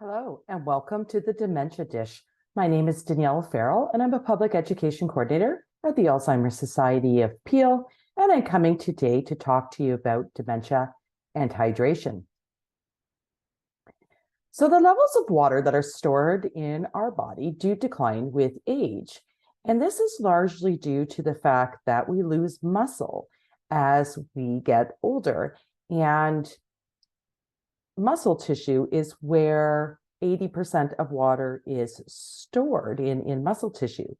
Hello, and welcome to the Dementia Dish. My name is Danielle, and I'm a public education coordinator at the Alzheimer's Society of Peel, and I'm coming today to talk to you about dementia and hydration. So the levels of water that are stored in our body do decline with age, and this is largely due to the fact that we lose muscle as we get older, and muscle tissue is where 80% of water is stored in muscle tissue.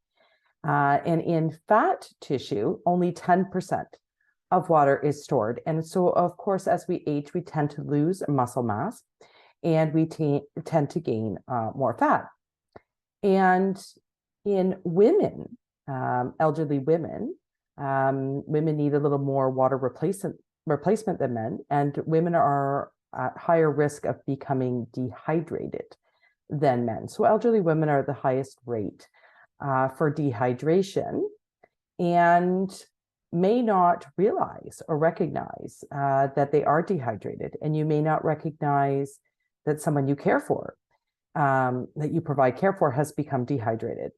And in fat tissue, only 10% of water is stored. And so, of course, as we age, we tend to lose muscle mass and we tend to gain more fat. And in women, elderly women, women need a little more water replacement than men, and women are at higher risk of becoming dehydrated than men. So elderly women are the highest rate for dehydration and may not realize or recognize that they are dehydrated. And you may not recognize that someone you care for, that you provide care for, has become dehydrated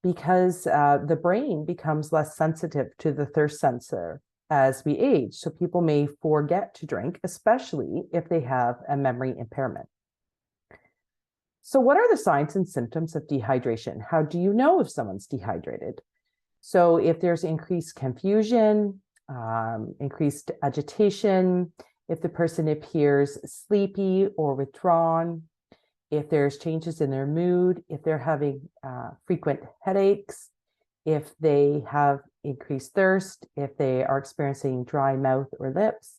because the brain becomes less sensitive to the thirst sensor as we age. So people may forget to drink, especially if they have a memory impairment. So what are the signs and symptoms of dehydration? How do you know if someone's dehydrated? So if there's increased confusion, increased agitation, if the person appears sleepy or withdrawn, if there's changes in their mood, if they're having frequent headaches, if they have increased thirst, if they are experiencing dry mouth or lips,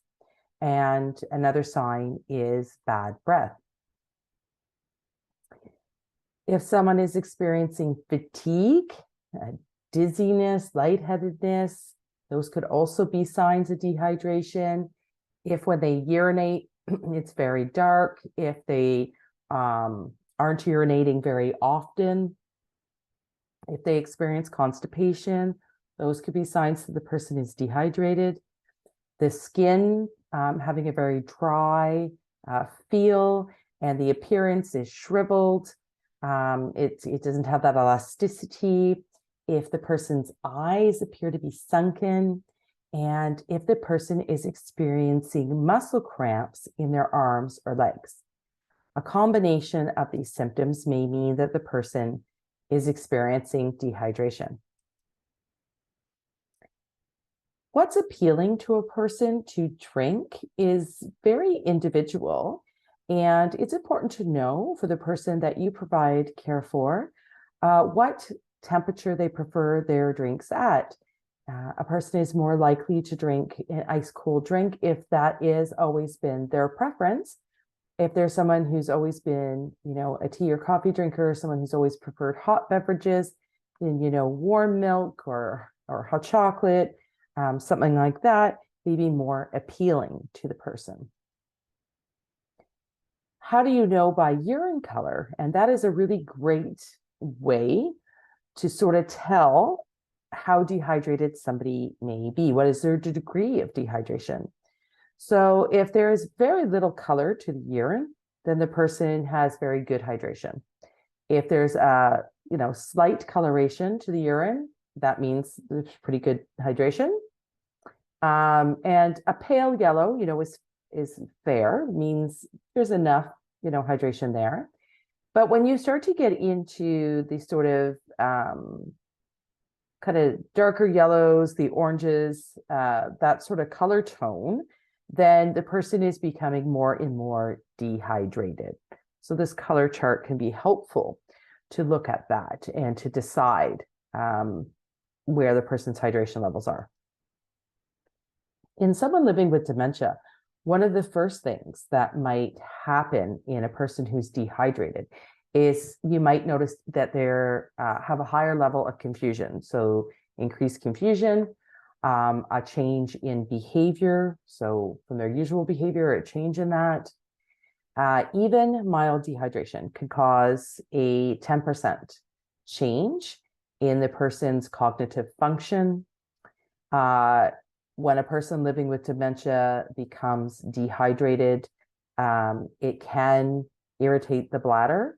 and another sign is bad breath. If someone is experiencing fatigue, dizziness, lightheadedness, those could also be signs of dehydration. If when they urinate, it's very dark, if they aren't urinating very often, if they experience constipation, those could be signs that the person is dehydrated. The skin having a very dry feel, and the appearance is shriveled. It doesn't have that elasticity. If the person's eyes appear to be sunken, and if the person is experiencing muscle cramps in their arms or legs. A combination of these symptoms may mean that the person is experiencing dehydration. What's appealing to a person to drink is very individual, and it's important to know for the person that you provide care for what temperature they prefer their drinks at. A person is more likely to drink an ice cold drink if that is always been their preference. If there's someone who's always been, a tea or coffee drinker, someone who's always preferred hot beverages, then, warm milk or hot chocolate, something like that, may be more appealing to the person. How do you know by urine color? And that is a really great way to sort of tell how dehydrated somebody may be. What is their degree of dehydration? So if there is very little color to the urine, then the person has very good hydration. If there's a slight coloration to the urine, that means there's pretty good hydration. And a pale yellow, is fair, means there's enough, hydration there. But when you start to get into the sort of kind of darker yellows, the oranges, that sort of color tone, then the person is becoming more and more dehydrated. So this color chart can be helpful to look at that and to decide where the person's hydration levels are. In someone living with dementia, one of the first things that might happen in a person who's dehydrated is you might notice that they have a higher level of confusion. So increased confusion, a change in behavior. So from their usual behavior, a change in that. Even mild dehydration could cause a 10% change in the person's cognitive function. When a person living with dementia becomes dehydrated, it can irritate the bladder,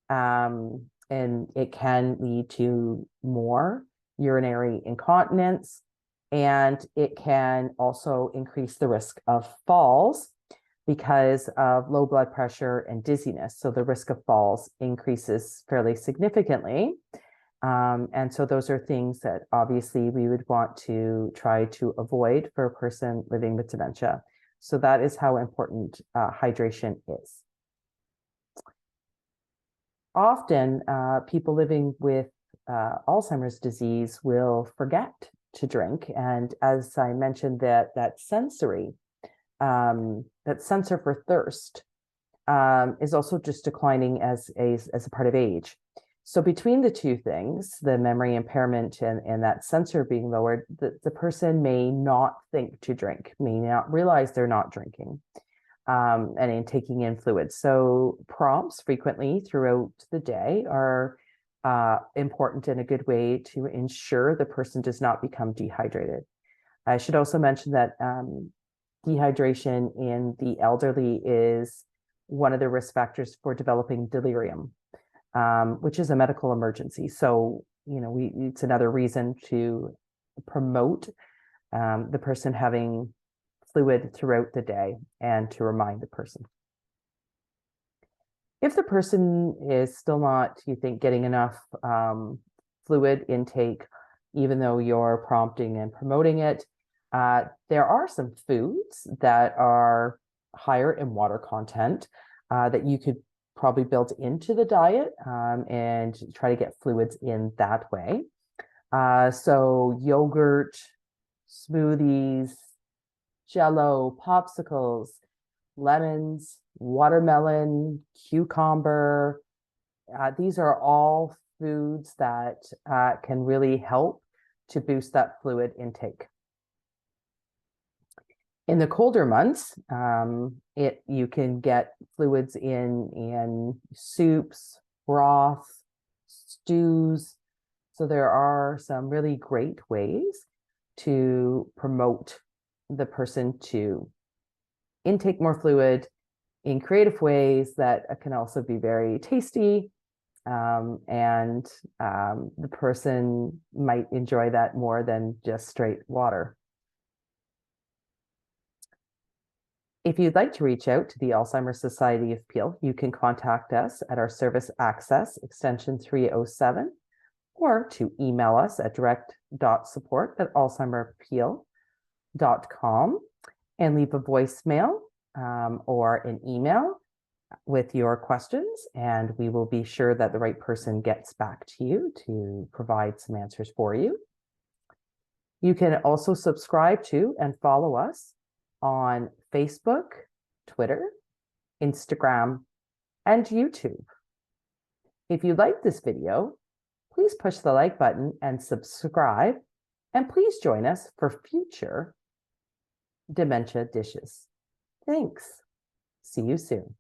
and it can lead to more urinary incontinence, and it can also increase the risk of falls because of low blood pressure and dizziness. So the risk of falls increases fairly significantly. And so those are things that obviously we would want to try to avoid for a person living with dementia. So that is how important hydration is. Often people living with Alzheimer's disease will forget to drink. And as I mentioned, that sensor for thirst is also just declining as a part of age. So between the two things, the memory impairment and that sensor being lowered, the person may not think to drink, may not realize they're not drinking, and in taking in fluids. So prompts frequently throughout the day are important and a good way to ensure the person does not become dehydrated. I should also mention that dehydration in the elderly is one of the risk factors for developing delirium, which is a medical emergency. So, it's another reason to promote the person having fluid throughout the day and to remind the person. If the person is still not, you think, getting enough fluid intake, even though you're prompting and promoting it, there are some foods that are higher in water content that you could probably build into the diet and try to get fluids in that way. So yogurt, smoothies, Jello, popsicles, lemons, watermelon, cucumber. These are all foods that can really help to boost that fluid intake. In the colder months, you can get fluids in soups, broth, stews. So there are some really great ways to promote the person to intake more fluid in creative ways that can also be very tasty. And the person might enjoy that more than just straight water. If you'd like to reach out to the Alzheimer's Society of Peel, you can contact us at our service access extension 307, or to email us at direct.support@alzheimerpeel.com and leave a voicemail or an email with your questions, and we will be sure that the right person gets back to you to provide some answers for you. You can also subscribe to and follow us on Facebook, Twitter, Instagram, and YouTube. If you like this video, please push the like button and subscribe, and please join us for future Dementia Dishes. Thanks. See you soon.